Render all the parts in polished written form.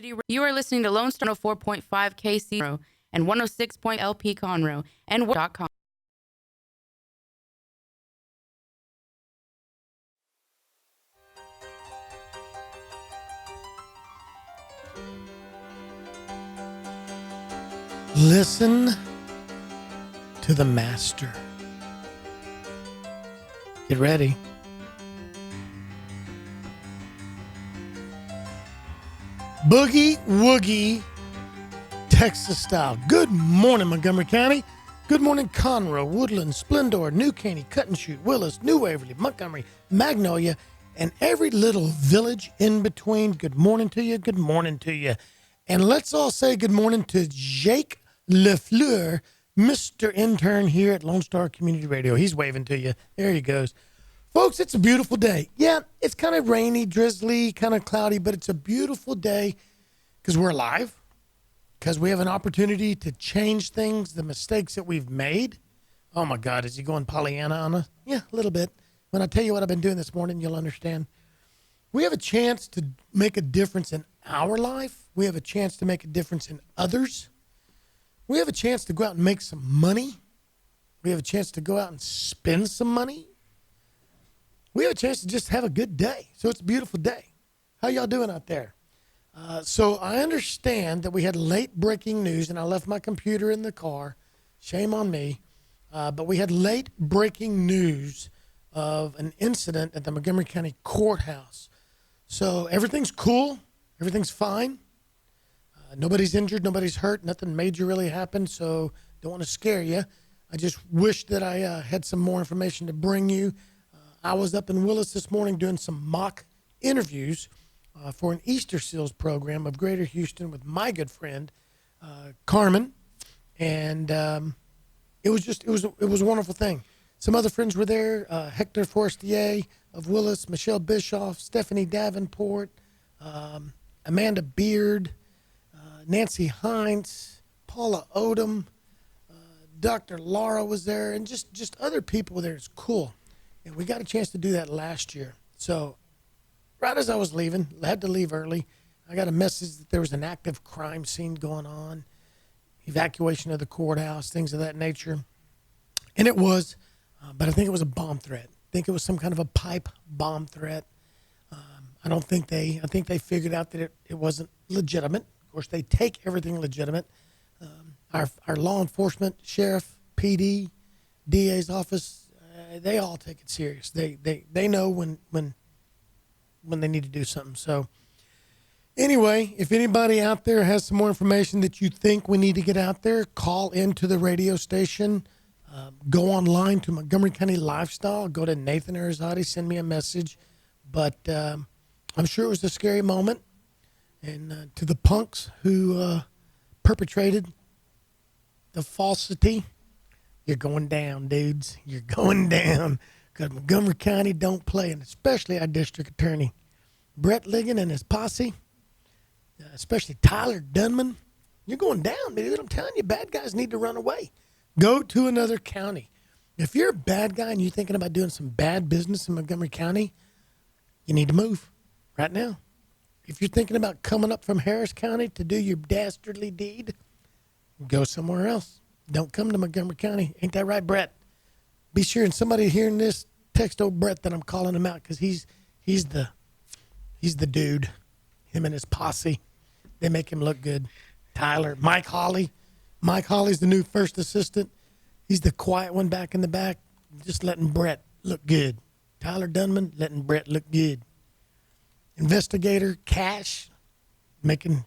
You are listening to Lone Star 4.5 KC and 106. LP Conroe and .com. Listen to the master. Get ready. Boogie Woogie, Texas style. Good morning, Montgomery County. Good morning, Conroe, Woodland, Splendor, New Caney, Cut and Shoot, Willis, New Waverly, Montgomery, Magnolia, and every little village in between. Good morning to you. Good morning to you. And let's all say good morning to Jake LaFleur, Mr. Intern here at Lone Star Community Radio. He's waving to you. There he goes. Folks, it's a beautiful day. Yeah, it's kind of rainy, drizzly, kind of cloudy, but it's a beautiful day because we're alive, because we have an opportunity to change things, the mistakes that we've made. Oh, my God, is he going Pollyanna on us? Yeah, a little bit. When I tell you what I've been doing this morning, you'll understand. We have a chance to make a difference in our life. We have a chance to make a difference in others. We have a chance to go out and make some money. We have a chance to go out and spend some money. We have a chance to just have a good day. So it's a beautiful day. How y'all doing out there? So I understand that we had late breaking news, and I left my computer in the car. Shame on me. But we had late breaking news of an incident at the Montgomery County Courthouse. So everything's cool. Everything's fine. Nobody's injured. Nobody's hurt. Nothing major really happened. So don't want to scare you. I just wish that I had some more information to bring you. I was up in Willis this morning doing some mock interviews for an Easter Seals program of Greater Houston with my good friend, Carmen. And it was a wonderful thing. Some other friends were there, Hector Forestier of Willis, Michelle Bischoff, Stephanie Davenport, Amanda Beard, Nancy Hines, Paula Odom, Dr. Laura was there, and just other people there. It's cool. And we got a chance to do that last year. So right as I was leaving, I had to leave early, I got a message that there was an active crime scene going on, evacuation of the courthouse, things of that nature. And it was, but I think it was a bomb threat. I think it was some kind of a pipe bomb threat. I think they figured out that it wasn't legitimate. Of course, they take everything legitimate. Our law enforcement, sheriff, PD, DA's office, they all take it serious. They know when they need to do something. So anyway, if anybody out there has some more information that you think we need to get out there, call into the radio station. Go online to Montgomery County Lifestyle. Go to Nathan Arrazate. Send me a message. But I'm sure it was a scary moment. And to the punks who perpetrated the falsity, you're going down, dudes. You're going down. Because Montgomery County don't play, and especially our district attorney, Brett Ligon and his posse, especially Tyler Dunman. You're going down, dude. I'm telling you, bad guys need to run away. Go to another county. If you're a bad guy and you're thinking about doing some bad business in Montgomery County, you need to move right now. If you're thinking about coming up from Harris County to do your dastardly deed, go somewhere else. Don't come to Montgomery County. Ain't that right, Brett? Be sure and somebody hearing this, text old Brett that I'm calling him out, because he's the dude. Him and his posse. They make him look good. Tyler, Mike Hawley. Mike Hawley's the new first assistant. He's the quiet one back in the back, just letting Brett look good. Tyler Dunman letting Brett look good. Investigator Cash making,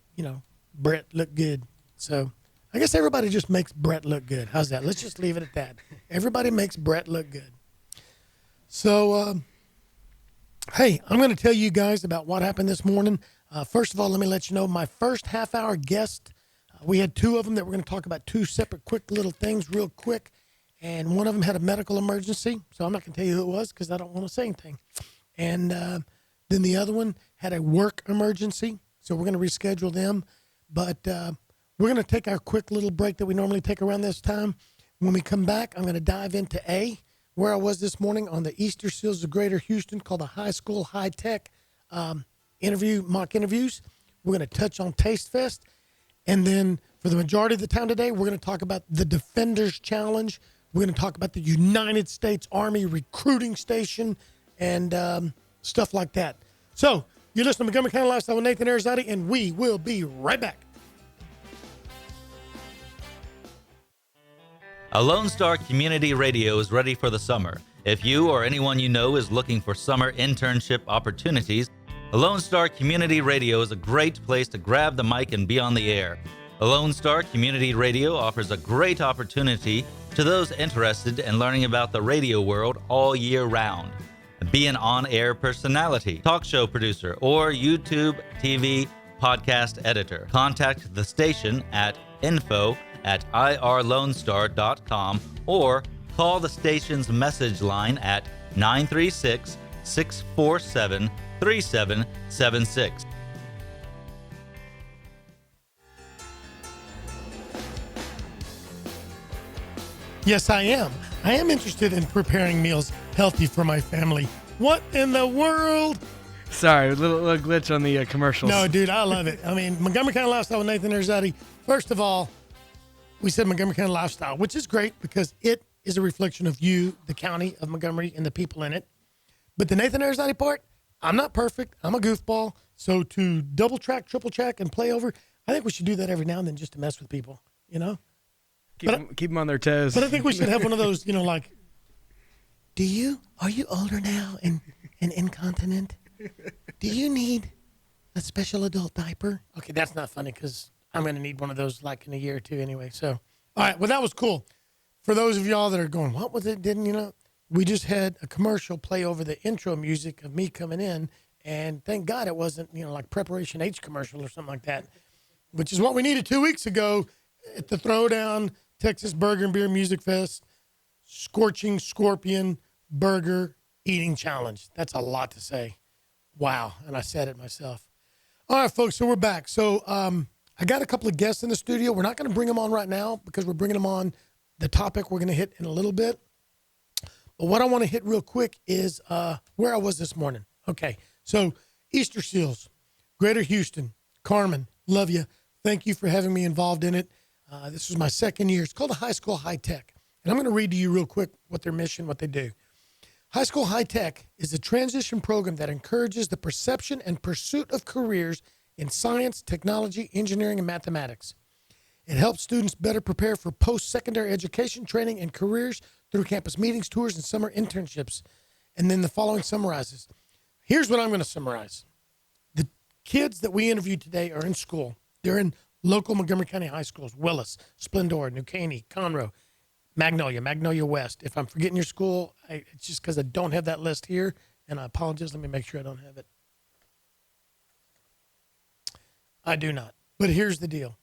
Brett look good. So I guess everybody just makes Brett look good. How's that? Let's just leave it at that. Everybody makes Brett look good. So, hey, I'm going to tell you guys about what happened this morning. First of all, let me let you know my first half-hour guest, we had two of them that we're going to talk about two separate quick little things real quick. And one of them had a medical emergency, so I'm not going to tell you who it was because I don't want to say anything. And then the other one had a work emergency, so we're going to reschedule them. But we're going to take our quick little break that we normally take around this time. When we come back, I'm going to dive into where I was this morning on the Easter Seals of Greater Houston called the High School High Tech mock interviews. We're going to touch on TasteFest. And then for the majority of the time today, we're going to talk about the Defenders Challenge. We're going to talk about the United States Army Recruiting Station and stuff like that. So you're listening to Montgomery County Lifestyle with Nathan Arrazate, and we will be right back. A Lone Star Community Radio is ready for the summer. If you or anyone you know is looking for summer internship opportunities, a Lone Star Community Radio is a great place to grab the mic and be on the air. A Lone Star Community Radio offers a great opportunity to those interested in learning about the radio world all year round. Be an on-air personality, talk show producer, or YouTube, TV, podcast editor. Contact the station at info@irlonestar.com or call the station's message line at 936-647-3776. Yes, I am. I am interested in preparing meals healthy for my family. What in the world? Sorry, a little glitch on the commercials. No, dude, I love it. I mean, Montgomery County Lifestyle with Nathan Arrazate. First of all, we said Montgomery County Lifestyle, which is great because it is a reflection of you, the county of Montgomery, and the people in it. But the Nathan Arrazate part, I'm not perfect. I'm a goofball. So to double track, triple check, and play over, I think we should do that every now and then just to mess with people, you know? Keep them on their toes. But I think we should have one of those, like, are you older now and incontinent? Do you need a special adult diaper? Okay, that's not funny because I'm going to need one of those like in a year or two anyway. So, all right, well, that was cool. For those of y'all that are going, what was it? We just had a commercial play over the intro music of me coming in, and thank God it wasn't, like Preparation H commercial or something like that, which is what we needed 2 weeks ago at the Throwdown Texas Burger and Beer Music Fest Scorching Scorpion Burger Eating Challenge. That's a lot to say. Wow. And I said it myself. All right, folks. So we're back. So I got a couple of guests in the studio. We're not going to bring them on right now because we're bringing them on the topic we're going to hit in a little bit. But what I want to hit real quick is where I was this morning. Okay. So Easter Seals, Greater Houston, Carmen, love you. Thank you for having me involved in it. This was my second year. It's called a High School High Tech. And I'm going to read to you real quick what their mission, what they do. High School High Tech is a transition program that encourages the perception and pursuit of careers in science, technology, engineering, and mathematics. It helps students better prepare for post-secondary education, training, and careers through campus meetings, tours, and summer internships. And then the following summarizes. Here's what I'm going to summarize. The kids that we interviewed today are in school. They're in local Montgomery County high schools: Willis, Splendora, New Caney, Conroe, Magnolia West. If I'm forgetting your school, it's just because I don't have that list here, and I apologize. Let me make sure I don't have it. I do not. But here's the deal.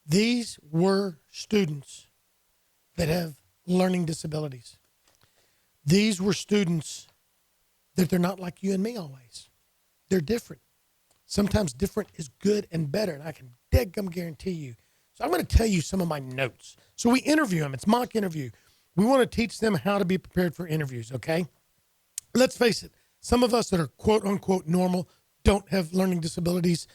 These were students that have learning disabilities. These were students that they're not like you and me always. They're different. Sometimes different is good and better, and I can deadgum guarantee you. So I'm going to tell you some of my notes. So we interview them. It's mock interview. We want to teach them how to be prepared for interviews, okay? Let's face it. Some of us that are quote-unquote normal, don't have learning disabilities,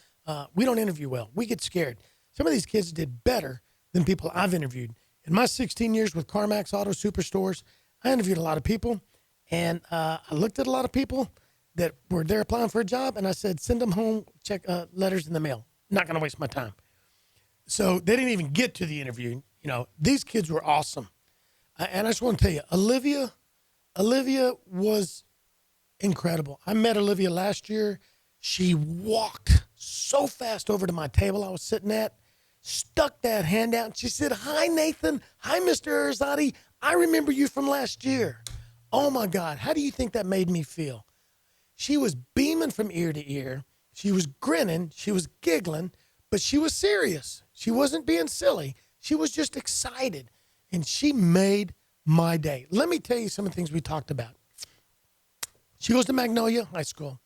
we don't interview well. We get scared. Some of these kids did better than people I've interviewed. In my 16 years with CarMax Auto Superstores, I interviewed a lot of people, and I looked at a lot of people that were there applying for a job, and I said, send them home, check letters in the mail. Not going to waste my time. So they didn't even get to the interview. These kids were awesome. And I just want to tell you, Olivia was incredible. I met Olivia last year. She walked so fast over to my table I was sitting at, stuck that hand out, and she said, "Hi, Nathan. Hi, Mr. Arrazate. I remember you from last year." Oh, my God. How do you think that made me feel? She was beaming from ear to ear. She was grinning. She was giggling, but she was serious. She wasn't being silly. She was just excited, and she made my day. Let me tell you some of the things we talked about. She goes to Magnolia High School.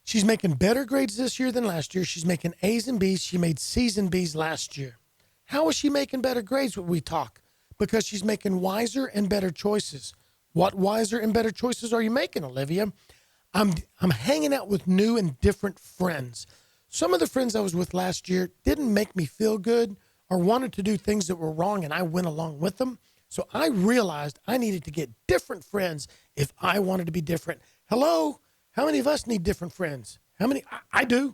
She's making better grades this year than last year. She's making A's and B's. She made C's and B's last year. How is she making better grades when we talk? Because she's making wiser and better choices. What wiser and better choices are you making, Olivia? I'm hanging out with new and different friends. Some of the friends I was with last year didn't make me feel good or wanted to do things that were wrong, and I went along with them. So I realized I needed to get different friends if I wanted to be different. Hello? How many of us need different friends? How many? I do.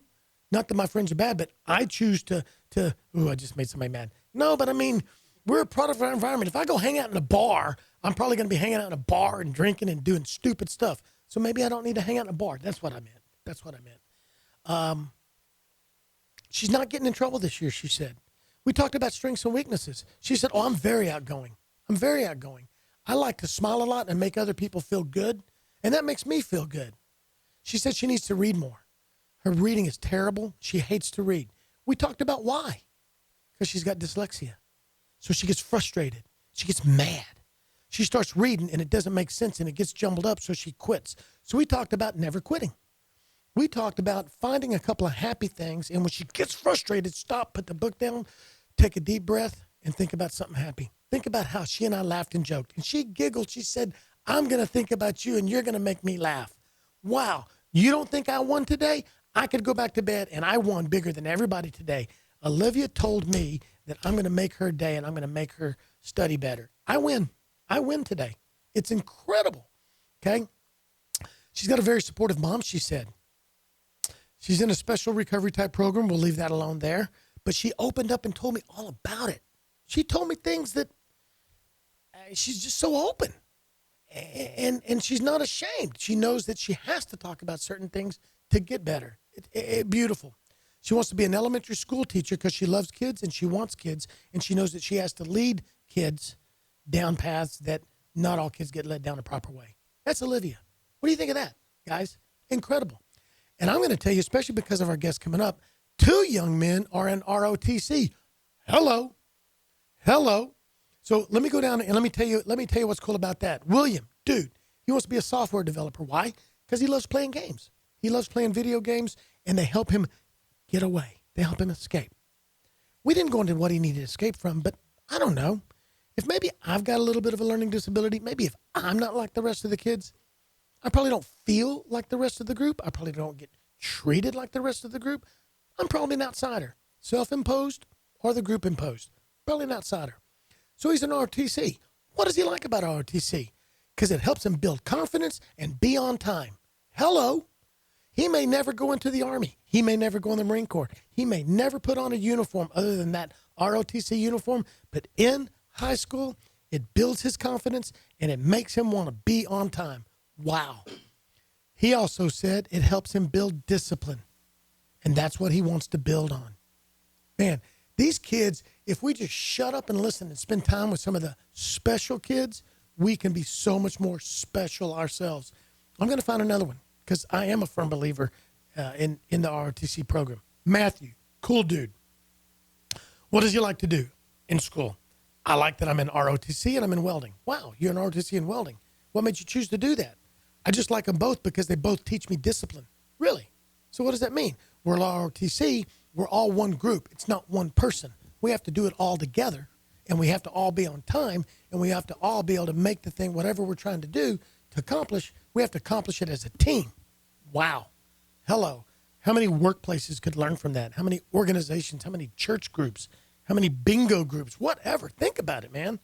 Not that my friends are bad, but I choose to, I just made somebody mad. No, but I mean, we're a product of our environment. If I go hang out in a bar, I'm probably going to be hanging out in a bar and drinking and doing stupid stuff. So maybe I don't need to hang out in a bar. That's what I meant. She's not getting in trouble this year, she said. We talked about strengths and weaknesses. She said, I'm very outgoing. I like to smile a lot and make other people feel good, and that makes me feel good. She said she needs to read more. Her reading is terrible. She hates to read. We talked about why. Because she's got dyslexia. So she gets frustrated. She gets mad. She starts reading, and it doesn't make sense, and it gets jumbled up, so she quits. So we talked about never quitting. We talked about finding a couple of happy things, and when she gets frustrated, stop, put the book down, take a deep breath, and think about something happy. Think about how she and I laughed and joked. And she giggled. She said, I'm going to think about you, and you're going to make me laugh. Wow. You don't think I won today? I could go back to bed, and I won bigger than everybody today. Olivia told me that I'm going to make her day, and I'm going to make her study better. I win. I win today. It's incredible. Okay? She's got a very supportive mom, she said. She's in a special recovery type program. We'll leave that alone there. But she opened up and told me all about it. She told me things that she's just so open. And she's not ashamed. She knows that she has to talk about certain things to get better. Beautiful. She wants to be an elementary school teacher because she loves kids and she wants kids. And she knows that she has to lead kids down paths that not all kids get led down a proper way. That's Olivia. What do you think of that, guys? Incredible. And I'm going to tell you, especially because of our guest coming up, 2 young men are in ROTC. Hello. So let me go down and let me tell you what's cool about that. William, dude, he wants to be a software developer. Why? Because he loves playing games. He loves playing video games, and they help him get away. They help him escape. We didn't go into what he needed to escape from, but I don't know. If maybe I've got a little bit of a learning disability, maybe if I'm not like the rest of the kids, I probably don't feel like the rest of the group. I probably don't get treated like the rest of the group. I'm probably an outsider, self-imposed or the group imposed. Probably an outsider. So he's an ROTC. What does he like about ROTC? Because it helps him build confidence and be on time. Hello. He may never go into the Army. He may never go in the Marine Corps. He may never put on a uniform other than that ROTC uniform. But in high school, it builds his confidence and it makes him want to be on time. Wow. He also said it helps him build discipline. And that's what he wants to build on. Man, these kids, if we just shut up and listen and spend time with some of the special kids, we can be so much more special ourselves. I'm going to find another one because I am a firm believer in the ROTC program. Matthew, cool dude. What does he like to do in school? I like that I'm in ROTC and I'm in welding. Wow, you're in ROTC and welding. What made you choose to do that? I just like them both because they both teach me discipline. Really? So what does that mean? We're ROTC. We're all one group. It's not one person. We have to do it all together, and we have to all be on time, and we have to all be able to make the thing, whatever we're trying to do to accomplish, we have to accomplish it as a team. Wow. Hello. How many workplaces could learn from that? How many organizations? How many church groups? How many bingo groups? Whatever. Think about it, man.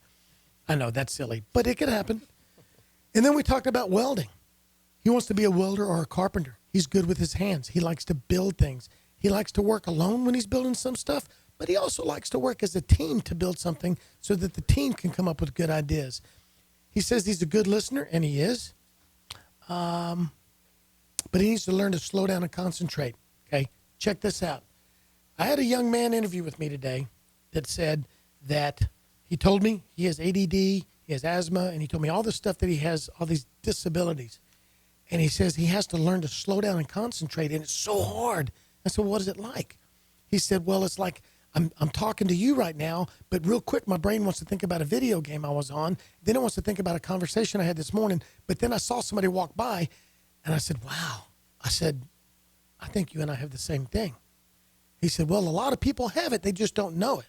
I know that's silly, but it could happen. And then we talked about welding. He wants to be a welder or a carpenter. He's good with his hands. He likes to build things. He likes to work alone when he's building some stuff, but he also likes to work as a team to build something so that the team can come up with good ideas. He says he's a good listener, and he is. But he needs to learn to slow down and concentrate. Okay, check this out. I had a young man interview with me today that said that he told me he has ADD, he has asthma, and he told me all the stuff that he has, all these disabilities. And he says he has to learn to slow down and concentrate, and it's so hard. I said, what is it like? He said, well, it's like I'm talking to you right now, but real quick, my brain wants to think about a video game I was on. Then it wants to think about a conversation I had this morning. But then I saw somebody walk by, and I said, wow. I said, I think you and I have the same thing. He said, well, a lot of people have it. They just don't know it.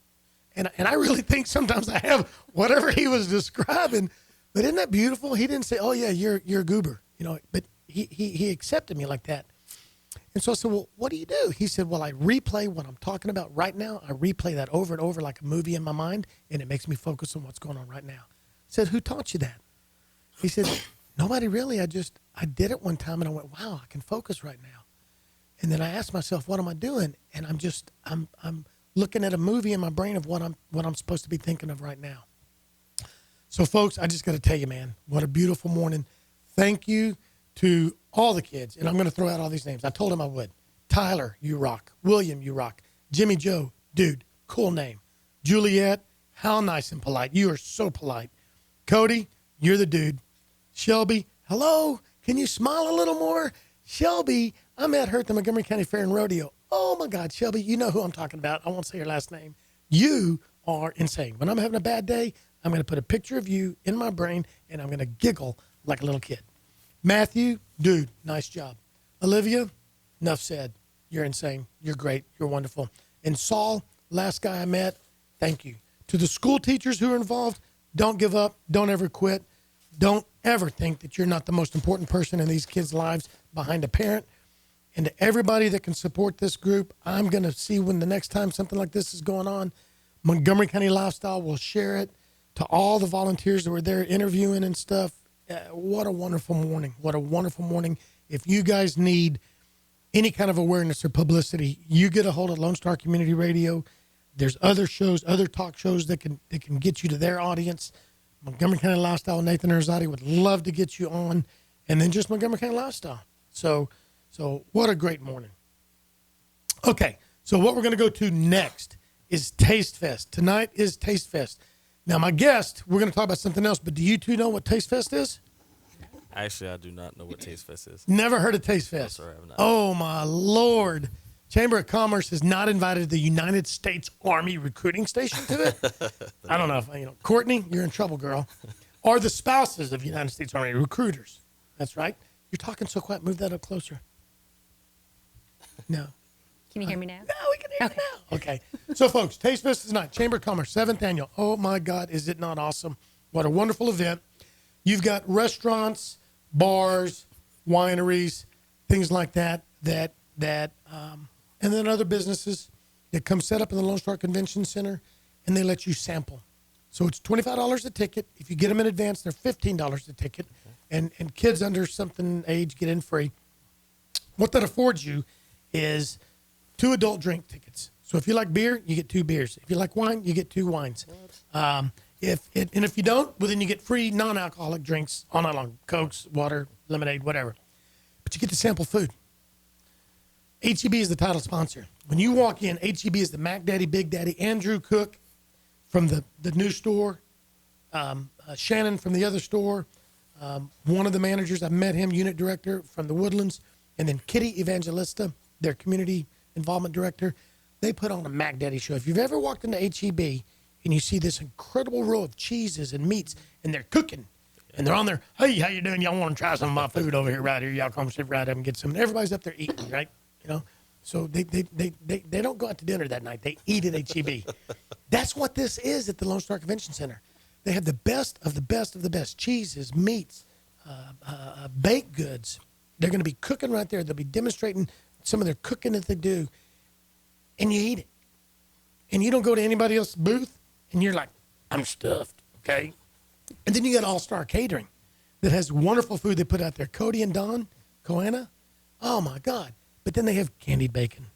And I really think sometimes I have whatever he was describing. But isn't that beautiful? He didn't say, oh, yeah, you're a goober. You know, but he accepted me like that. And so I said, well, what do you do? He said, well, I replay what I'm talking about right now. I replay that over and over like a movie in my mind, and it makes me focus on what's going on right now. I said, who taught you that? He said, nobody really. I did it one time, and I went, wow, I can focus right now. And then I asked myself, what am I doing? And I'm looking at a movie in my brain of what I'm supposed to be thinking of right now. So, folks, I just got to tell you, man, what a beautiful morning. Thank you to all the kids. And I'm going to throw out all these names. I told him I would. Tyler, you rock. William, you rock. Jimmy Joe, dude, cool name. Juliet, how nice and polite. You are so polite. Cody, you're the dude. Shelby, hello. Can you smile a little more? Shelby, I met her at the Montgomery County Fair and Rodeo. Oh, my God, Shelby, you know who I'm talking about. I won't say your last name. You are insane. When I'm having a bad day, I'm going to put a picture of you in my brain, and I'm going to giggle like a little kid. Matthew, dude, nice job. Olivia, enough said. You're insane. You're great. You're wonderful. And Saul, last guy I met, thank you. To the school teachers who are involved, don't give up. Don't ever quit. Don't ever think that you're not the most important person in these kids' lives behind a parent. And to everybody that can support this group, I'm going to see when the next time something like this is going on, Montgomery County Lifestyle will share it to all the volunteers that were there interviewing and stuff. What a wonderful morning. What a wonderful morning. If you guys need any kind of awareness or publicity, you get a hold of Lone Star Community Radio. There's other shows, other talk shows that can get you to their audience. Montgomery County Lifestyle, Nathan Arrazate would love to get you on. And then just Montgomery County Lifestyle. So what a great morning. Okay, so what we're going to go to next is TasteFest. Tonight is TasteFest. Now, my guest, we're going to talk about something else, but do you two know what TasteFest is? Actually, I do not know what TasteFest is. Never heard of TasteFest? No, sir, I have not. Oh, my Lord. Chamber of Commerce has not invited the United States Army recruiting station to it. I don't know if, Courtney, you're in trouble, girl. Or the spouses of United States Army recruiters. That's right. You're talking so quiet. Move that up closer. No. Can you hear me now? No, we can hear you now. Okay. So, folks, TasteFest is tonight. Chamber of Commerce, 7th annual. Oh, my God, is it not awesome? What a wonderful event. You've got restaurants, bars, wineries, things like that, and then other businesses that come set up in the Lone Star Convention Center, and they let you sample. So it's $25 a ticket. If you get them in advance, they're $15 a ticket, and kids under something age get in free. What that affords you is 2 adult drink tickets. So if you like beer, you get 2 beers. If you like wine, you get 2 wines. If you don't, well, then you get free non-alcoholic drinks all night long. Cokes, water, lemonade, whatever. But you get to sample food. HEB is the title sponsor. When you walk in, HEB is the Mac Daddy, Big Daddy, Andrew Cook from the new store, Shannon from the other store, one of the managers, I met him, unit director from the Woodlands, and then Kitty Evangelista, their community involvement director. They put on a Mac Daddy show. If you've ever walked into HEB and you see this incredible row of cheeses and meats, and they're cooking, and they're on there, hey, how you doing? Y'all want to try some of my food over here, right here? Y'all come sit right up and get some. And everybody's up there eating, right? So they don't go out to dinner that night. They eat at HEB. That's what this is at the Lone Star Convention Center. They have the best of the best of the best cheeses, meats, baked goods. They're going to be cooking right there. They'll be demonstrating some of their cooking that they do, and you eat it. And you don't go to anybody else's booth, and you're like, I'm stuffed, okay? And then you got All-Star Catering that has wonderful food they put out there. Cody and Don, Coana, oh, my God. But then they have candied bacon.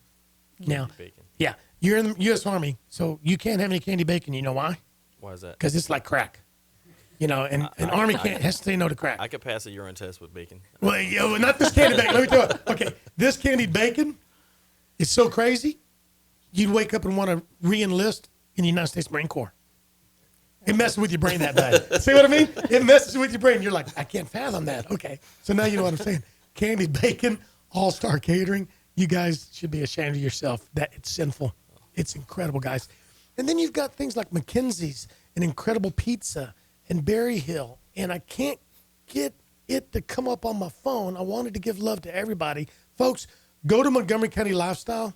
Now, Bacon. yeah, you're in the U.S. Army, so you can't have any candy bacon. You know why? Why is that? Because it's like crack. And Army has to say no to crack. I could pass a urine test with bacon. Well, not this candy bacon. Let me tell you. Okay, this candied bacon is so crazy, you'd wake up and want to re-enlist in the United States Marine Corps. It messes with your brain that bad. See what I mean? It messes with your brain. You're like, I can't fathom that. Okay, so now you know what I'm saying. Candied bacon, All-Star Catering. You guys should be ashamed of yourself. That it's sinful. It's incredible, guys. And then you've got things like McKenzie's and Incredible Pizza and Berry Hill. And I can't get it to come up on my phone. I wanted to give love to everybody. Folks, go to Montgomery County Lifestyle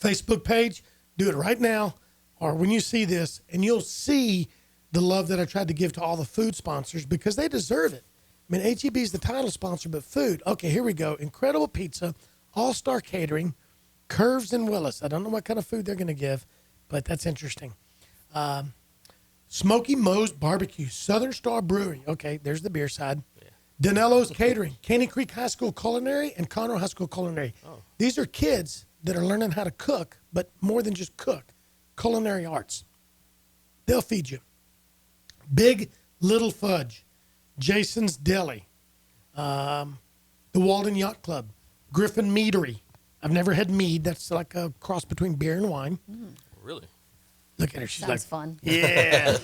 Facebook page. Do it right now or when you see this, and you'll see the love that I tried to give to all the food sponsors because they deserve it. I mean, HEB is the title sponsor, but food. Okay, here we go. Incredible Pizza, All-Star Catering, Curves in Willis. I don't know what kind of food they're going to give, but that's interesting. Smoky Moe's Barbecue, Southern Star Brewery. Okay, there's the beer side. Yeah. Danello's Catering, Caney Creek High School Culinary and Conroe High School Culinary. Oh. These are kids that are learning how to cook, but more than just cook, culinary arts. They'll feed you. Big Little Fudge, Jason's Deli, the Walden Yacht Club, Griffin Meadery. I've never had mead. That's like a cross between beer and wine. Really? Look at her. She's Sounds fun. Yeah.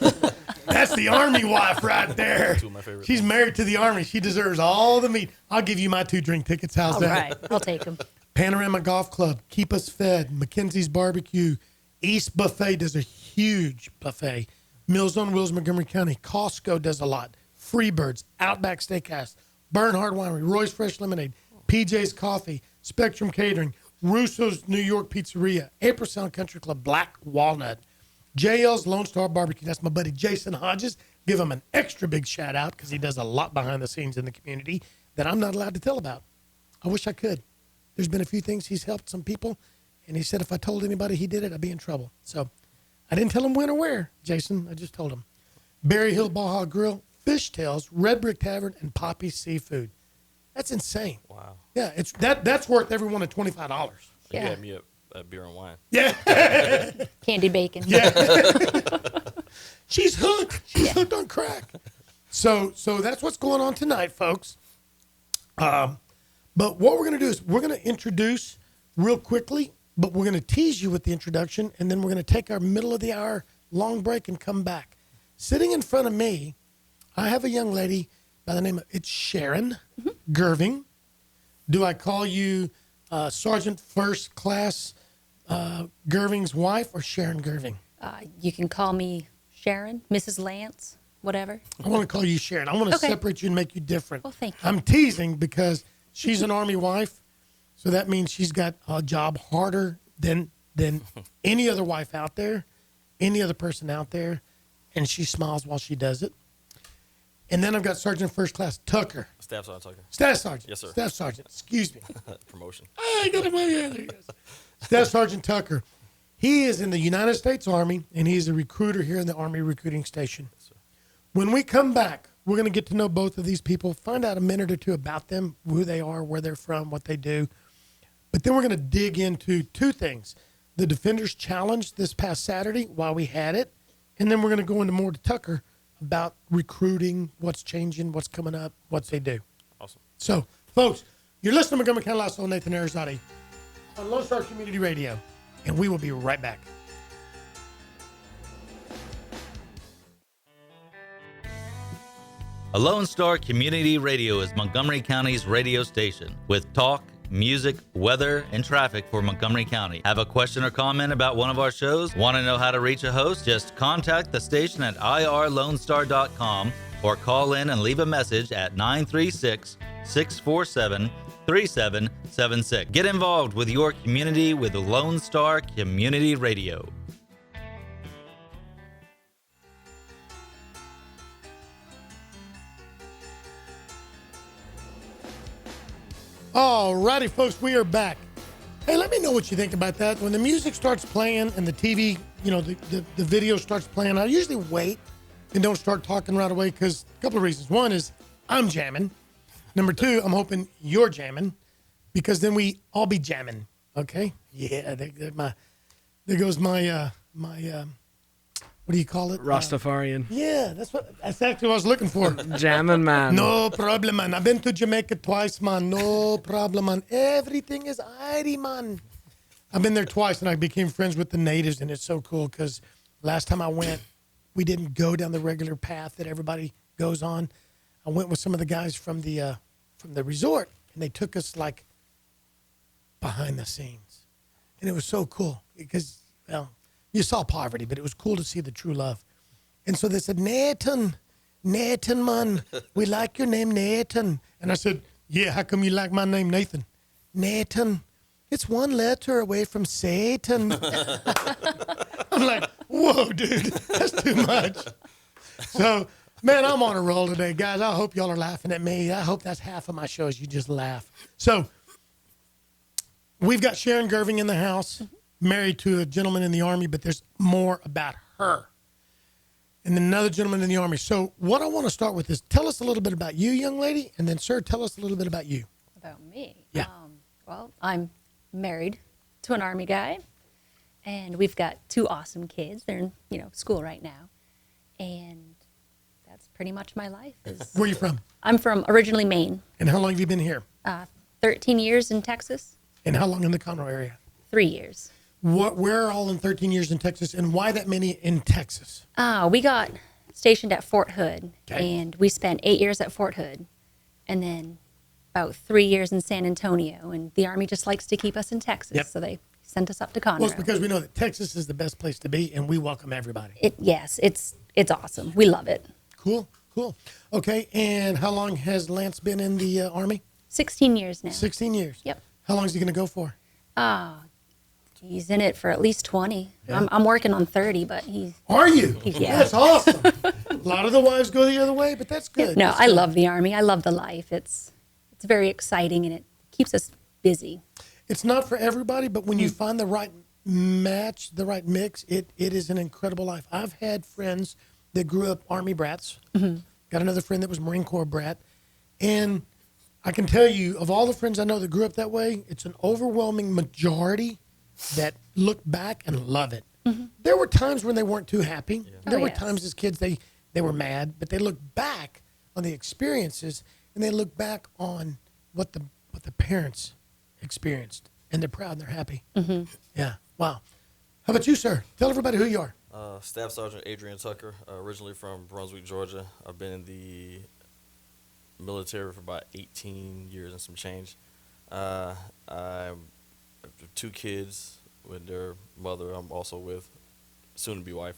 That's the Army wife right there. Two of my favorite She's things. married to the Army. She deserves all the meat. I'll give you my 2 drink tickets. How's All that? right, I'll take them. Panorama Golf Club, Keep Us Fed, Mackenzie's Barbecue, East Buffet does a huge buffet. Meals on Wheels, Montgomery County, Costco does a lot. Freebirds, Outback Steakhouse, Bernhard Winery, Roy's Fresh Lemonade, PJ's Coffee, Spectrum Catering, Russo's New York Pizzeria, April Sound Country Club, Black Walnut, JL's Lone Star Barbecue. That's my buddy Jason Hodges. Give him an extra big shout out because he does a lot behind the scenes in the community that I'm not allowed to tell about. I wish I could. There's been a few things he's helped some people, and he said if I told anybody he did it, I'd be in trouble. So I didn't tell him when or where, Jason. I just told him. Berry Hill Baja Grill, Fishtails, Red Brick Tavern, and Poppy Seafood. That's insane. Wow. Yeah, that's worth every one of $25. You Yeah. had me at beer and wine. Yeah. Candy bacon. Yeah. She's hooked. She's hooked on crack. So that's what's going on tonight, folks. But what we're going to do is we're going to introduce real quickly, but we're going to tease you with the introduction, and then we're going to take our middle of the hour long break and come back. Sitting in front of me, I have a young lady by the name of, it's Sharon Gerving. Do I call you Sergeant First Class Gerving's wife or Sharon Gerving? You can call me Sharon, Mrs. Lance, whatever. I want to call you Sharon. I want to Okay. separate you and make you different. Well, thank you. I'm teasing because she's an Army wife, so that means she's got a job harder than any other wife out there, any other person out there, and she smiles while she does it. And then I've got Sergeant First Class Tucker. Staff Sergeant Tucker. Staff Sergeant. Yes, sir. Staff Sergeant. Excuse me. Promotion. I got him. There he is. Staff Sergeant Tucker. He is in the United States Army, and he's a recruiter here in the Army Recruiting Station. Yes, sir. When we come back, we're going to get to know both of these people, find out a minute or two about them, who they are, where they're from, what they do. But then we're going to dig into 2 things. The Defenders Challenge this past Saturday while we had it, and then we're going to go into more to Tucker about recruiting, what's changing, what's coming up, what they do. Awesome. So, folks, you're listening to Montgomery County Lifestyle, Nathan Arrazate on Lone Star Community Radio, and we will be right back. A Lone Star Community Radio is Montgomery County's radio station with talk, music, weather, and traffic for Montgomery County. Have a question or comment about one of our shows? Want to know how to reach a host? Just contact the station at irlonestar.com or call in and leave a message at 936-647-3776. Get involved with your community with Lone Star Community Radio. All righty, folks, we are back. Hey, let me know what you think about that. When the music starts playing and the TV, the video starts playing, I usually wait and don't start talking right away because a couple of reasons. One is I'm jamming. Number 2, I'm hoping you're jamming because then we all be jamming. Okay? Yeah, there goes my what do you call it? Rastafarian. Yeah, that's actually what I was looking for. Jammin' man. No problem, man. I've been to Jamaica twice, man. No problem, man. Everything is airy, man. I've been there twice, and I became friends with the natives, and it's so cool because last time I went, we didn't go down the regular path that everybody goes on. I went with some of the guys from the resort, and they took us, like, behind the scenes. And it was so cool because, well, you saw poverty, but it was cool to see the true love. And so they said, Nathan, man, we like your name, Nathan. And I said, yeah, how come you like my name, Nathan? Nathan, it's 1 letter away from Satan. I'm like, whoa, dude, that's too much. So, man, I'm on a roll today, guys. I hope y'all are laughing at me. I hope that's half of my shows. You just laugh. So, We've got Sharon Gerving in the house, married to a gentleman in the Army, but there's more about her. And another gentleman in the Army. So what I want to start with is tell us a little bit about you, young lady, and then, sir, tell us a little bit about you. About me? Yeah. Well, I'm married to an Army guy, and we've got 2 awesome kids. They're in, school right now. And that's pretty much my life. Where are you from? I'm from originally Maine. And how long have you been here? 13 years in Texas, And how long in the Conroe area? 3 years. Where all in 13 years in Texas, and why that many in Texas? We got stationed at Fort Hood, Okay. and we spent 8 years at Fort Hood, and then about 3 years in San Antonio. And the Army just likes to keep us in Texas, Yep. so they sent us up to Conroe. Well, it's because we know that Texas is the best place to be, and we welcome everybody. Yes, it's awesome. We love it. Cool. Okay, and how long has Lance been in the Army? 16 years now. 16 years. Yep. How long is he going to go for? He's in it for at least 20. Yeah. I'm working on 30, but he's... Are you? Yeah. That's awesome. A lot of the wives go the other way, but that's good. No, That's I good. love the Army. I love the life. It's very exciting, and it keeps us busy. It's not for everybody, but when you find the right match, the right mix, it is an incredible life. I've had friends that grew up Army brats. Got another friend that was Marine Corps brat. And I can tell you, of all the friends I know that grew up that way, it's an overwhelming majority that look back and love it. There were times when they weren't too happy. There were yes. times as kids they were mad, but they look back on the experiences, and they look back on what the parents experienced, and they're proud and they're happy. Yeah. Wow. How about you, sir? Tell everybody who you are. Staff Sergeant Adrian Tucker, originally from Brunswick, Georgia. I've been in the military for about 18 years and some change. I have 2 kids with their mother. I'm also with soon-to-be wife.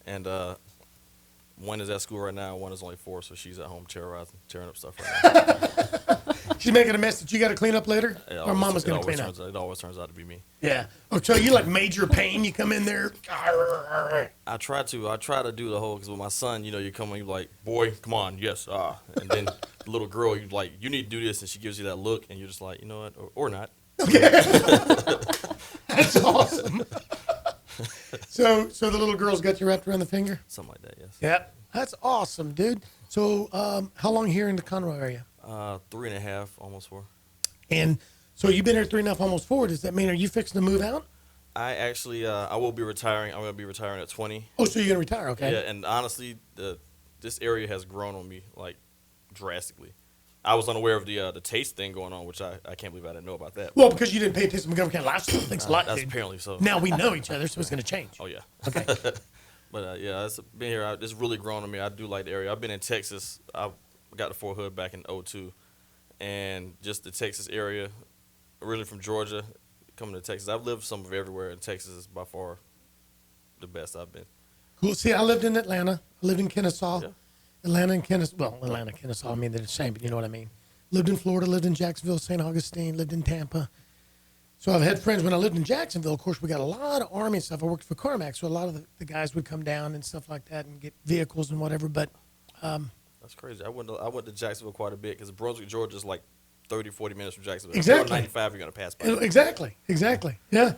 And one is at school right now. One is only 4, so she's at home tearing up stuff right now. She's making a mess that you got to clean up later, It or always- mama's it going to always clean up. turns out- It always turns out to be me. Yeah. Oh, so you like major pain? You come in there. I try to do the whole, because with my son, you come in, you like, boy, come on, yes, and then the little girl, you like, you need to do this, and she gives you that look, and you're just like, you know what, or not. That's awesome. So the little girl's got you wrapped around the finger? Something like that, yes. Yep. That's awesome, dude. So how long here in the Conroe area? 3.5, almost 4. And so you've been here 3.5, almost 4. Does that mean, are you fixing to move out? I actually, I will be retiring. I'm going to be retiring at 20. Oh, so you're going to retire, okay. Yeah, and honestly, this area has grown on me, like, drastically. I was unaware of the taste thing going on, which I can't believe I didn't know about that. Well, because you didn't pay attention to Montgomery County Lifestyle. Thanks a lot, That's dude. apparently so. Now we know each other, so it's going to change. Oh, yeah. Okay. But, yeah, it's been here. It's really grown on me. I do like the area. I've been in Texas. I got to Fort Hood back in 2002. And just the Texas area, originally from Georgia, coming to Texas. I've lived some of everywhere, and Texas is by far the best I've been. Cool. See, I lived in Atlanta. I lived in Kennesaw. Yeah. Atlanta, Kennesaw, I mean, they're the same, but you know what I mean. Lived in Florida, lived in Jacksonville, St. Augustine, lived in Tampa. So I've had friends when I lived in Jacksonville. Of course, we got a lot of Army and stuff. I worked for Carmack, so a lot of the guys would come down and stuff like that and get vehicles and whatever. But That's crazy. I went to Jacksonville quite a bit because Brunswick, Georgia is like 30, 40 minutes from Jacksonville. Exactly. If you're on 95, you're going to pass by. Exactly. Yeah.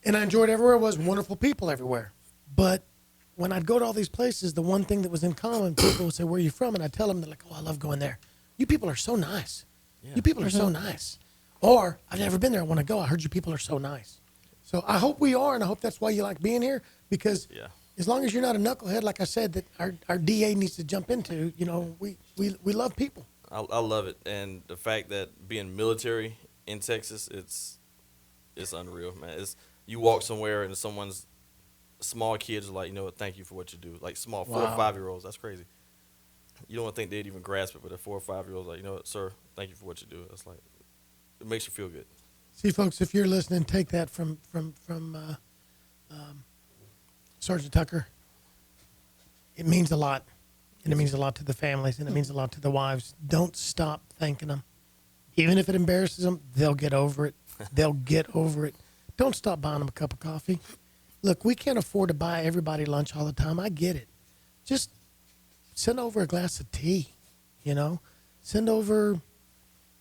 And I enjoyed everywhere. It was wonderful people everywhere. But when I'd go to all these places, the one thing that was in common, people would say, where are you from? And I'd tell them, they're like, oh, I love going there. You people are so nice. Yeah. You people are so nice. Or, I've never been there. I want to go. I heard you people are so nice. So I hope we are, and I hope that's why you like being here, because Yeah. as long as you're not a knucklehead, like I said, that our DA needs to jump into, we love people. I love it. And the fact that being military in Texas, it's unreal, man. You walk somewhere and someone's small kids are like, thank you for what you do. Like small 4 or 5-year-olds, that's crazy. You don't think they'd even grasp it, but a 4 or 5-year-old's like, what, sir, thank you for what you do. It's like, it makes you feel good. See, folks, if you're listening, take that from Sergeant Tucker. It means a lot, and it means a lot to the families, and it means a lot to the wives. Don't stop thanking them. Even if it embarrasses them, they'll get over it. They'll get over it. Don't stop buying them a cup of coffee. Look, we can't afford to buy everybody lunch all the time. I get it. Just send over a glass of tea, Send over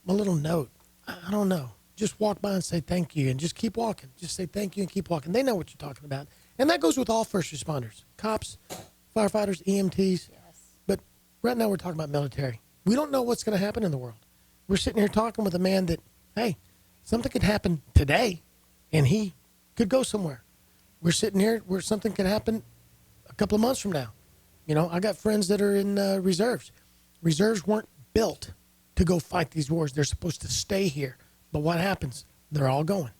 a little note. I don't know. just walk by and say thank you and just keep walking. Just say thank you and keep walking. They know what you're talking about. And that goes with all first responders, cops, firefighters, EMTs. But right now we're talking about military. We don't know what's going to happen in the world. We're sitting here talking with a man that, hey, something could happen today and he could go somewhere. We're sitting here where something could happen a couple of months from now. You know, I got friends that are in reserves. Reserves weren't built to go fight these wars. They're supposed to stay here. But what happens? They're all going,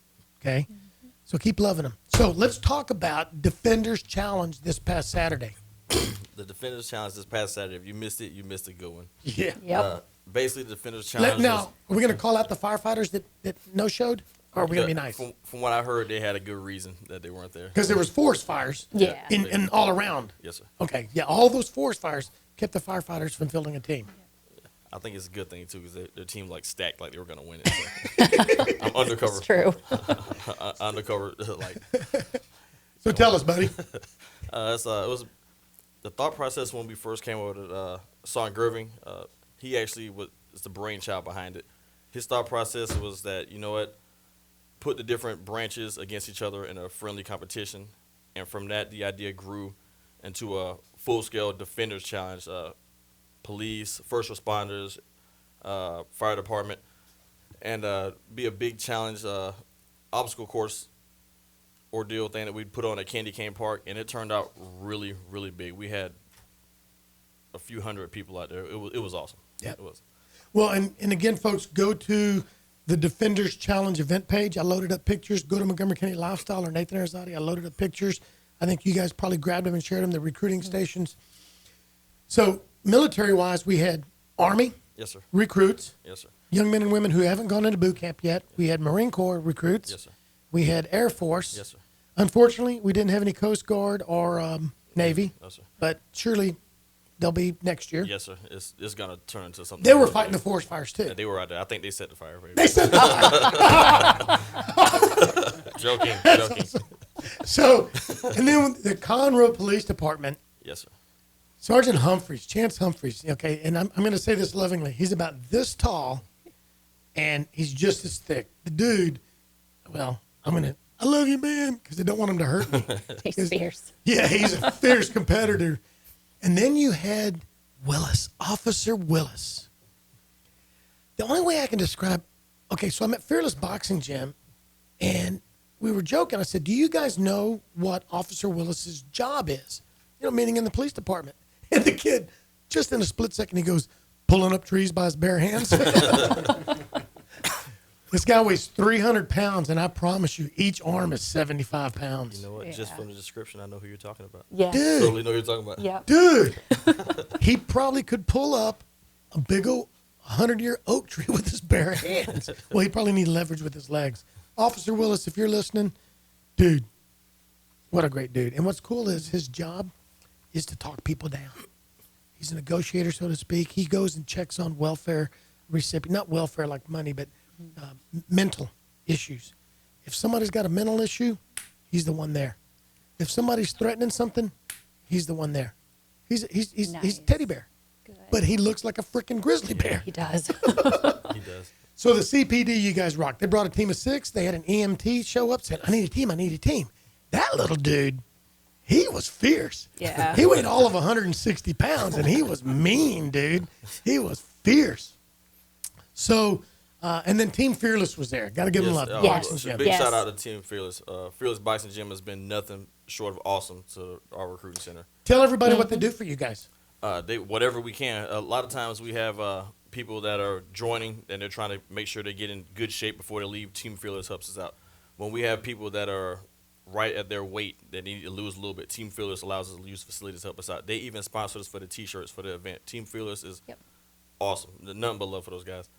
okay? Mm-hmm. So keep loving them. So let's talk about Defenders Challenge this past Saturday. The Defenders Challenge this past Saturday. If you missed it, you missed a good one. Yeah. Yep. Basically, the Defenders Challenge. Now, are we going to call out the firefighters that no-showed? Or are we going to be nice? From what I heard, they had a good reason that they weren't there. Because there was forest fires in all around. Yes, sir. Okay, yeah, all those forest fires kept the firefighters from fielding a team. I think it's a good thing, too, because their team, like, stacked like they were going to win it. So. I'm undercover. It's true. Undercover, like. So tell us, buddy. It was the thought process when we first came over to Sergeant Gerving. He actually was the brainchild behind it. His thought process was that, you know what, put the different branches against each other in a friendly competition. And from that, the idea grew into a full-scale Defenders Challenge. Police, first responders, fire department, and be a big challenge obstacle course ordeal thing that we'd put on at Candy Cane Park, and it turned out really, really big. We had a few hundred people out there. It was awesome. Yeah. It was. Well, and again, folks, go to the Defenders Challenge event page. I loaded up pictures. Go to Montgomery County Lifestyle or Nathan Arrazate. I loaded up pictures. I think you guys probably grabbed them and shared them, the recruiting stations. So military-wise, we had Army Yes, sir. recruits, Yes, sir. young men and women who haven't gone into boot camp yet. We had Marine Corps recruits. Yes, sir. We had Air Force. Yes, sir. Unfortunately, we didn't have any Coast Guard or Navy, No, sir. but surely they'll be next year. Yes, sir. It's gonna turn into something. They were fighting the forest fires, too. Yeah, they were out there. I think they set the fire. They said that. Joking. So, and then the Conroe Police Department, Yes, sir. Sergeant Humphreys, Chance Humphreys, okay, and I'm going to say this lovingly. He's about this tall, and he's just as thick. The dude, well, I love you, man, because I don't want him to hurt me. He's fierce. Yeah, he's a fierce competitor. And then you had Willis, Officer Willis. The only way I can describe, okay, so I'm at Fearless Boxing Gym, and we were joking. I said, do you guys know what Officer Willis's job is? You know, meaning in the police department. And the kid, just in a split second, he goes, pulling up trees by his bare hands. This guy weighs 300 pounds, and I promise you, each arm is 75 pounds. You know what? Yeah. Just from the description, I know who you're talking about. Yeah. Dude. Totally know who you're talking about. Yeah. Dude, he probably could pull up a big old 100-year oak tree with his bare hands. Well, he probably need leverage with his legs. Officer Willis, if you're listening, dude, what a great dude. And what's cool is his job is to talk people down. He's a negotiator, so to speak. He goes and checks on welfare recipient, not welfare like money, but mental issues. If somebody's got a mental issue, he's the one there. If somebody's threatening something, he's the one there. He's Nice. a teddy bear, Good. but he looks like a freaking grizzly bear. He does. He does. So the CPD, you guys rock. They brought a team of 6. They had an EMT show up, said, I need a team. That little dude, he was fierce. Yeah. He weighed all of 160 pounds, and he was mean, dude. He was fierce. So, and then Team Fearless was there. Got to give them love. Yes. Boxing Gym. Big Yes. shout out to Team Fearless. Fearless Boxing Gym has been nothing short of awesome to our recruiting center. Tell everybody what they do for you guys. They whatever we can. A lot of times we have people that are joining and they're trying to make sure they get in good shape before they leave. Team Fearless helps us out. When we have people that are right at their weight that need to lose a little bit, Team Fearless allows us to use facilities to help us out. They even sponsor us for the T-shirts for the event. Team Fearless is awesome. Nothing but love for those guys.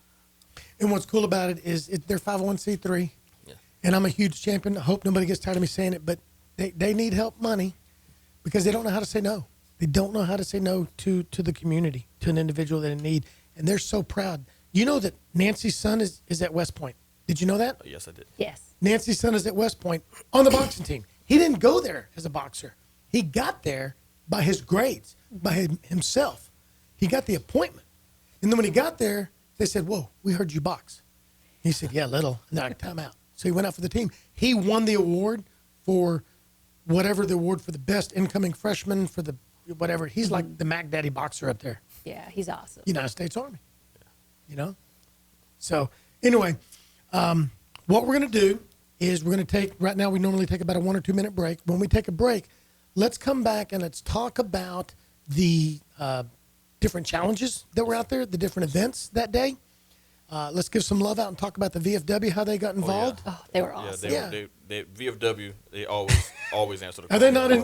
And what's cool about it is they're 501c3. Yeah. And I'm a huge champion. I hope nobody gets tired of me saying it, but they need help money because they don't know how to say no. They don't know how to say no to the community, to an individual that in need. And they're so proud. You know that Nancy's son is at West Point. Did you know that? Yes, I did. Yes. Nancy's son is at West Point on the boxing team. He didn't go there as a boxer. He got there by his grades, by himself. He got the appointment. And then when he got there, they said, whoa, we heard you box. He said, yeah, little. And they're like, time out. So he went out for the team. He won the award for whatever the award for the best incoming freshman for the whatever. He's like the Mac Daddy boxer up there. Yeah, he's awesome. United States Army. You know? So anyway, what we're going to do is we're going to take, right now we normally take about a 1 or 2 minute break. When we take a break, let's come back and let's talk about the different challenges that were out there, the different events that day. Let's give some love out and talk about the VFW, how they got involved. Oh, they were awesome. Yeah. They VFW, they always answer the call. Are they not in?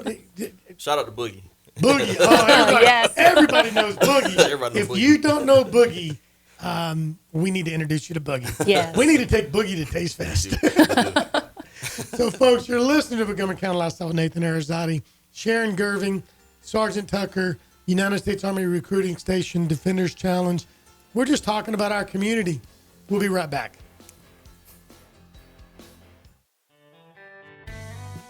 Shout out to Boogie. Boogie. Oh, everybody, Yes. everybody knows Boogie. Everybody knows If Boogie. you don't know Boogie, we need to introduce you to Boogie. Yes. We need to take Boogie to TasteFest. So, folks, you're listening to Montgomery County Lifestyle with Nathan Arrazate, Sharon Gerving, Sergeant Tucker, United States Army Recruiting Station, Defenders Challenge. We're just talking about our community. We'll be right back.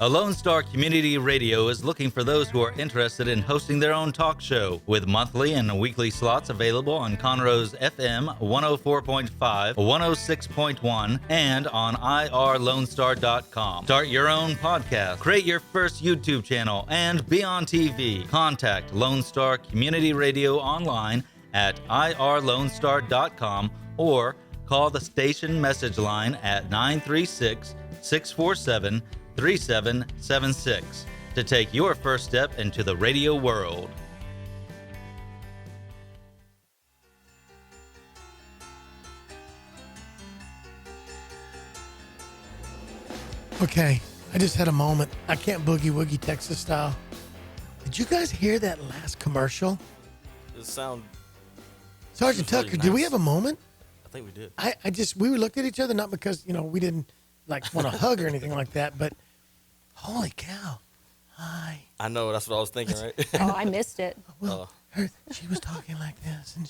A Lone Star Community Radio is looking for those who are interested in hosting their own talk show, with monthly and weekly slots available on Conroe's FM 104.5, 106.1, and on irlonestar.com. Start your own podcast, create your first YouTube channel, and be on TV. Contact Lone Star Community Radio online at irlonestar.com or call the station message line at 936-647-3776 to take your first step into the radio world. Okay, I just had a moment. I can't boogie woogie Texas style. Did you guys hear that last commercial? It sound. Sergeant It was really Tucker, did we nice. have a moment? I think we did. We looked at each other, not because, we didn't like want to hug or anything like that, but holy cow. Hi. I know, that's what I was thinking, right? Oh, I missed it. Well, she was talking like this, and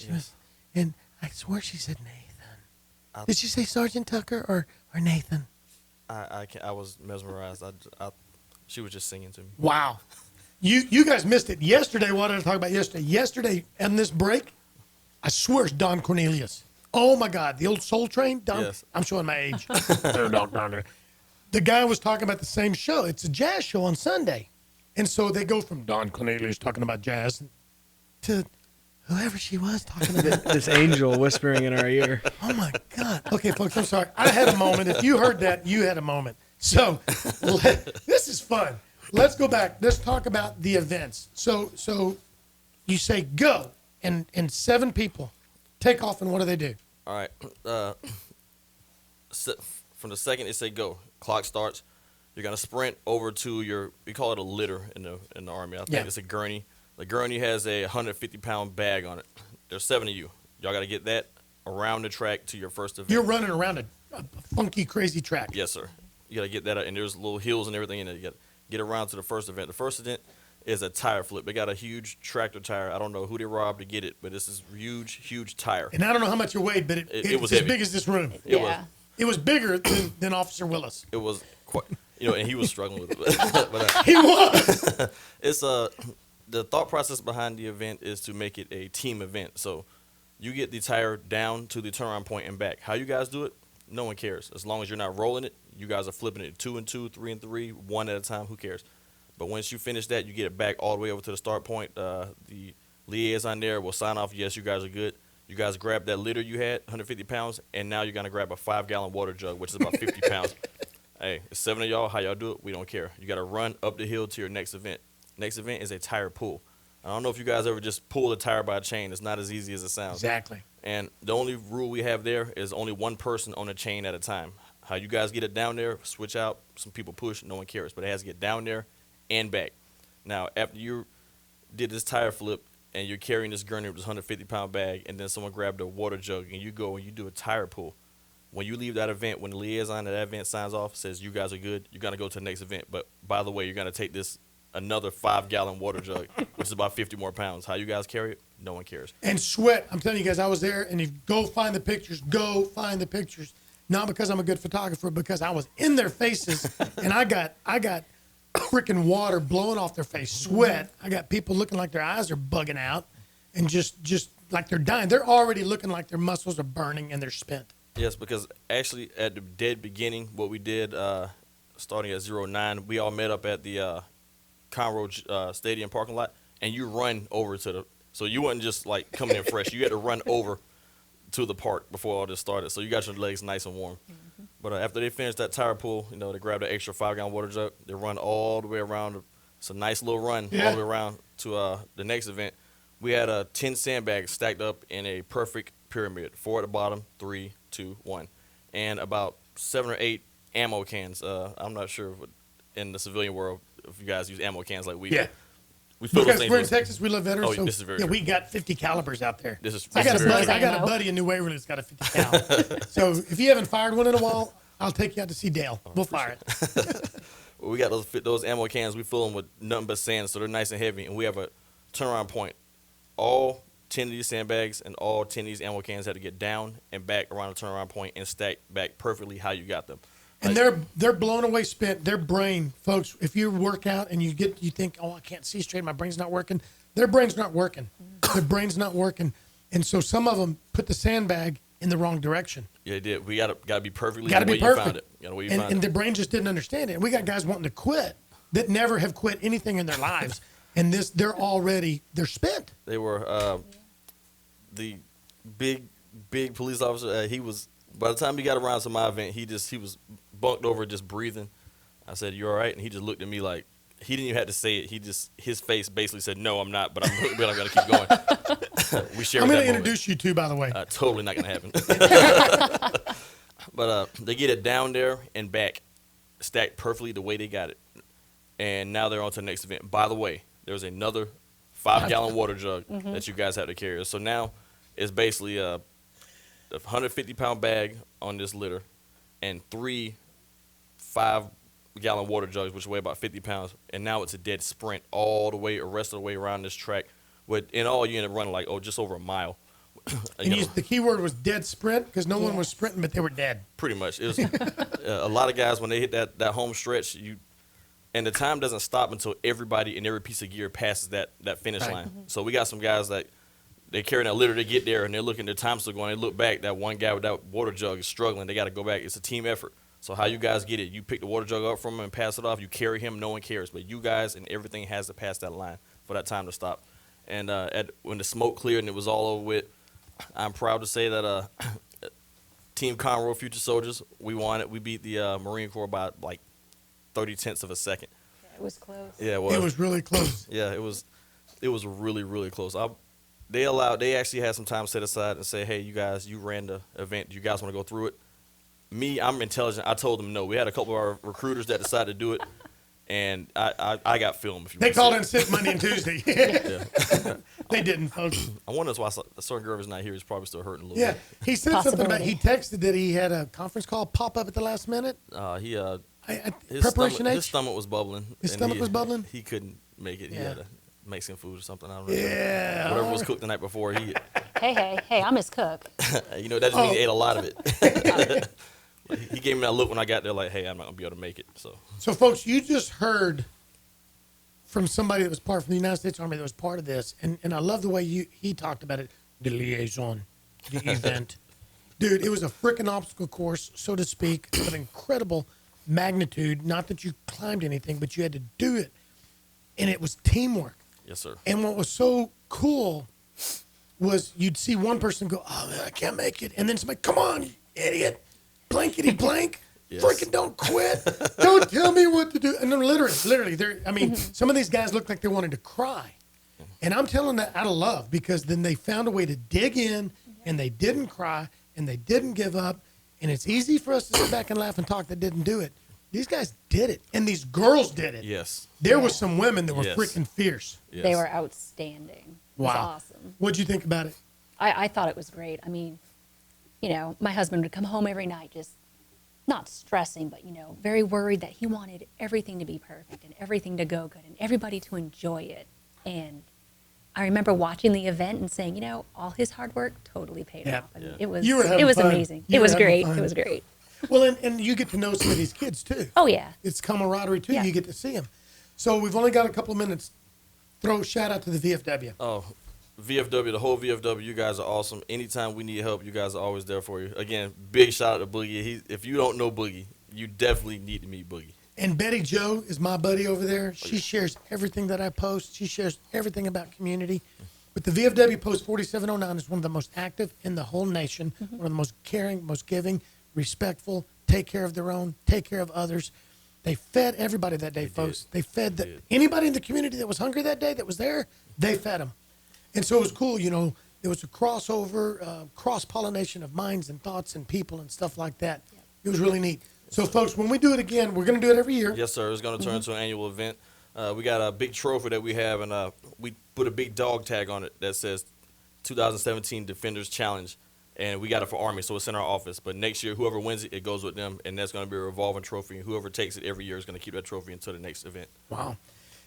and I swear she said Nathan. Did she say Sergeant Tucker or Nathan? I was mesmerized. She was just singing to me. Wow. You guys missed it. Yesterday, what did I talk about yesterday? Yesterday, on this break, I swear it's Don Cornelius. Oh, my God. The old Soul Train? Don, Yes. I'm showing my age. The guy was talking about the same show. It's a jazz show on Sunday. And so they go from Don Cornelius talking about jazz to whoever she was talking about. This angel whispering in our ear. Oh, my God. Okay, folks, I'm sorry. I had a moment. If you heard that, you had a moment. So this is fun. Let's go back. Let's talk about the events. So you say go, and 7 people take off, and what do they do? All right. From the second it say go, clock starts. You're gonna sprint over to we call it a litter in the Army. I think it's a gurney. The gurney has a 150-pound bag on it. There's 7 of you. Y'all got to get that around the track to your first event. You're running around a funky, crazy track. Yes, sir. You got to get that out, and there's little hills and everything in it. You got to get around to the first event. The first event is a tire flip. They got a huge tractor tire. I don't know who they robbed to get it, but this is huge tire. And I don't know how much it weighed, but it was as big as this room. It was. It was bigger than Officer Willis. It was quite, and he was struggling with it. But, He was. it's the thought process behind the event is to make it a team event. So you get the tire down to the turnaround point and back. How you guys do it, no one cares. As long as you're not rolling it, you guys are flipping it 2 and 2, 3 and 3, 1 at a time. Who cares? But once you finish that, you get it back all the way over to the start point. The liaison there will sign off, yes, you guys are good. You guys grab that litter you had, 150 pounds, and now you're going to grab a 5-gallon water jug, which is about 50 pounds. Hey, it's 7 of y'all. How y'all do it? We don't care. You got to run up the hill to your next event. Next event is a tire pull. I don't know if you guys ever just pull a tire by a chain. It's not as easy as it sounds. Exactly. And the only rule we have there is only one person on a chain at a time. How you guys get it down there, switch out. Some people push. No one cares. But it has to get down there and back. Now, after you did this tire flip and you're carrying this gurney with this 150-pound bag, and then someone grabbed a water jug, and you go and you do a tire pull, when you leave that event, when the liaison at that event signs off, says you guys are good, you're going to go to the next event. But, by the way, you're going to take this another 5-gallon water jug, which is about 50 more pounds. How you guys carry it, no one cares. And sweat. I'm telling you guys, I was there, and you go find the pictures. Go find the pictures. Not because I'm a good photographer, because I was in their faces, and I got freaking water blowing off their face, sweat. I got people looking like their eyes are bugging out, and just like they're dying. They're already looking like their muscles are burning and they're spent. Yes, because actually at the dead beginning, what we did, starting at 09, we all met up at the Conroe Stadium parking lot, and you run over to the. So you wasn't just like coming in fresh. You had to run over to the park before all this started. So you got your legs nice and warm. Mm-hmm. But after they finished that tire pool, they grabbed an extra 5-gallon water jug. They run all the way around. It's a nice little run all the way around to the next event. We had 10 sandbags stacked up in a perfect pyramid, 4 at the bottom, 3, 2, 1, and about 7 or 8 ammo cans. I'm not sure in the civilian world if you guys use ammo cans like we do. We fill those Because things we're in with- Texas, we love veterans. Oh, so this is very yeah, true. we got 50 calibers out there. This is I got a very buddy. true. I got a buddy in New Waverly that's got a 50 cal. So if you haven't fired one in a while, I'll take you out to see Dale. We'll fire it. We got those ammo cans. We fill them with nothing but sand, so they're nice and heavy. And we have a turnaround point. All 10 of these sandbags and all 10 of these ammo cans had to get down and back around the turnaround point and stack back perfectly how you got them. And they're blown away spent. Their brain, folks, if you work out and you think, oh, I can't see straight, my brain's not working. Their brain's not working. Their brain's not working. And so some of them put the sandbag in the wrong direction. Yeah, they did. We gotta be perfectly Got to the be way you found perfect. it. The way you found And it. their brain just didn't understand it. We got guys wanting to quit that never have quit anything in their lives. And they're spent. They were the big police officer. He was, by the time he got around to my event, he was bunked over just breathing. I said, "You all right?" And he just looked at me like he didn't even have to say it. His face basically said, "No, I'm not," but I'm going to keep going. We shared. I'm going that to moment. introduce you two, by the way. Totally not going to happen. But they get it down there and back, stacked perfectly the way they got it. And now they're on to the next event. By the way, there's another 5-gallon water jug that you guys have to carry. So now it's basically a 150-pound bag on this litter and 3 5-gallon water jugs, which weigh about 50 pounds. And now it's a dead sprint all the way, the rest of the way around this track. In all, you end up running just over a mile. And the key word was dead sprint because no one was sprinting, but they were dead. Pretty much. It was a lot of guys, when they hit that home stretch, and the time doesn't stop until everybody in every piece of gear passes that finish line. Mm-hmm. So we got some guys that they carry that litter to get there, and they're looking, their time's still going. They look back, that one guy with that water jug is struggling. They got to go back. It's a team effort. So how you guys get it, you pick the water jug up from him and pass it off. You carry him, no one cares. But you guys and everything has to pass that line for that time to stop. And when the smoke cleared and it was all over with, I'm proud to say that Team Conroe Future Soldiers, we won it. We beat the Marine Corps by like 30/10 of a second. It was close. Yeah, it was. It was really close. Yeah, it was really, really close. They actually had some time set aside and say, hey, you guys, you ran the event. Do you guys want to go through it? Me, I'm intelligent. I told them no. We had a couple of our recruiters that decided to do it, and I got film. If you They want to called see in sick Monday and Tuesday. Yeah. They didn't, folks. I wonder why Sergeant Gerving's not here. He's probably still hurting a little Yeah, bit. he said something about, he Possibility. texted that he had a conference call pop up at the last minute. His Preparation his H? stomach was bubbling. His and stomach was bubbling? He couldn't make it. He Yeah. had a Mexican food or something. I don't know. Yeah. Whatever was cooked the night before. Hey, I'm his cook. That just means he ate a lot of it. He gave me that look when I got there, like, hey, I'm not gonna be able to make it. So, folks, you just heard from somebody that was from the United States Army that was part of this, and I love the way he talked about it, the liaison, the event. Dude, it was a freaking obstacle course, so to speak, of incredible magnitude. Not that you climbed anything, but you had to do it, and it was teamwork. Yes, sir. And what was so cool was you'd see one person go, oh, man, I can't make it. And then somebody, come on, you idiot. Blankety blank. Yes. Freaking don't quit. Don't tell me what to do. And then literally, some of these guys looked like they wanted to cry. And I'm telling that out of love because then they found a way to dig in and they didn't cry and they didn't give up. And it's easy for us to sit back and laugh and talk that didn't do it. These guys did it. And these girls did it. Yes. There was some women that were Yes. freaking fierce. Yes. They were outstanding. It was Wow. awesome. What'd you think about it? I thought it was great. I mean, my husband would come home every night just not stressing, but, very worried that he wanted everything to be perfect and everything to go good and everybody to enjoy it. And I remember watching the event and saying, all his hard work totally paid Yeah. off. I mean, Yeah. it was You were having fun. amazing. You It were was having great. fun. It was great. Well, and you get to know some of these kids too. Oh, yeah. It's camaraderie too. Yeah. You get to see them. So we've only got a couple of minutes. Throw a shout out to the VFW. Oh, VFW, the whole VFW, you guys are awesome. Anytime we need help, you guys are always there for you. Again, big shout out to Boogie. If you don't know Boogie, you definitely need to meet Boogie. And Betty Jo is my buddy over there. She shares everything that I post. She shares everything about community. But the VFW Post 4709 is one of the most active in the whole nation, one of the most caring, most giving, respectful, take care of their own, take care of others. They fed everybody that day, folks. They fed anybody in the community that was hungry that day that was there, they fed them. And so it was cool, you know, there was a crossover, cross-pollination of minds and thoughts and people and stuff like that. Yep. It was really neat. So, folks, when we do it again, we're going to do it every year. Yes, sir. It's going to turn into an annual event. We got a big trophy that we have, and we put a big dog tag on it that says 2017 Defenders Challenge, and we got it for Army, so it's in our office. But next year, whoever wins it, it goes with them, and that's going to be a revolving trophy. And whoever takes it every year is going to keep that trophy until the next event. Wow.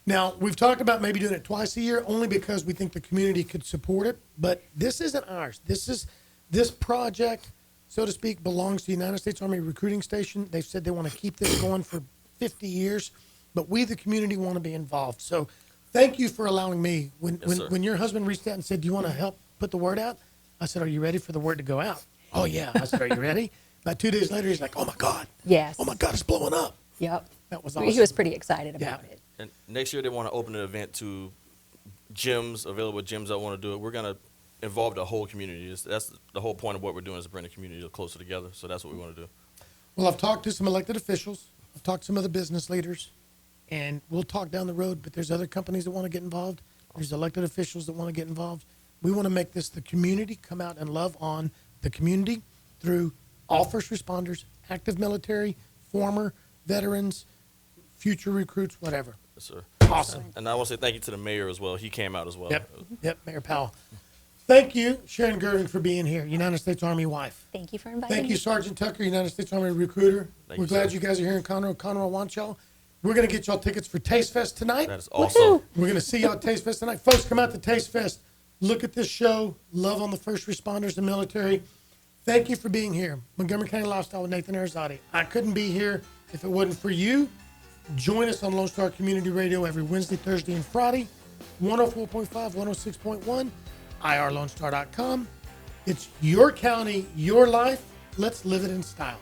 Now, we've talked about maybe doing it twice a year only because we think the community could support it, but this isn't ours. This project, so to speak, belongs to the United States Army Recruiting Station. They've said they want to keep this going for 50 years, but we, the community, want to be involved. So thank you for allowing me. When your husband reached out and said, do you want to help put the word out? I said, are you ready for the word to go out? Oh, yeah. I said, are you ready? About 2 days later, he's like, oh, my God. Yes. Oh, my God, it's blowing up. Yep. That was awesome. He was pretty excited about it. And next year, they want to open an event to gyms, available gyms that want to do it. We're going to involve the whole community. That's the whole point of what we're doing is bring the community closer together. So that's what we want to do. Well, I've talked to some elected officials. I've talked to some other business leaders. And we'll talk down the road, but there's other companies that want to get involved. There's elected officials that want to get involved. We want to make this the community come out and love on the community through all first responders, active military, former veterans, future recruits, whatever. Yes, sir. Awesome. And I want to say thank you to the mayor as well. He came out as well. Yep, Mayor Powell. Thank you, Sharon Gerving, for being here, United States Army wife. Thank you for inviting Thank me. you, Sergeant Tucker, United States Army recruiter. We're glad you guys are here in Conroe. Conroe wants y'all. We're going to get y'all tickets for TasteFest tonight. That is awesome. Woo-hoo. We're going to see y'all at TasteFest tonight. Folks, come out to TasteFest. Look at this show. Love on the first responders and military. Thank you for being here. Montgomery County Lifestyle with Nathan Arrazate. I couldn't be here if it wasn't for you. Join us on Lone Star Community Radio every Wednesday, Thursday, and Friday. 104.5, 106.1, irlonestar.com. It's your county, your life. Let's live it in style.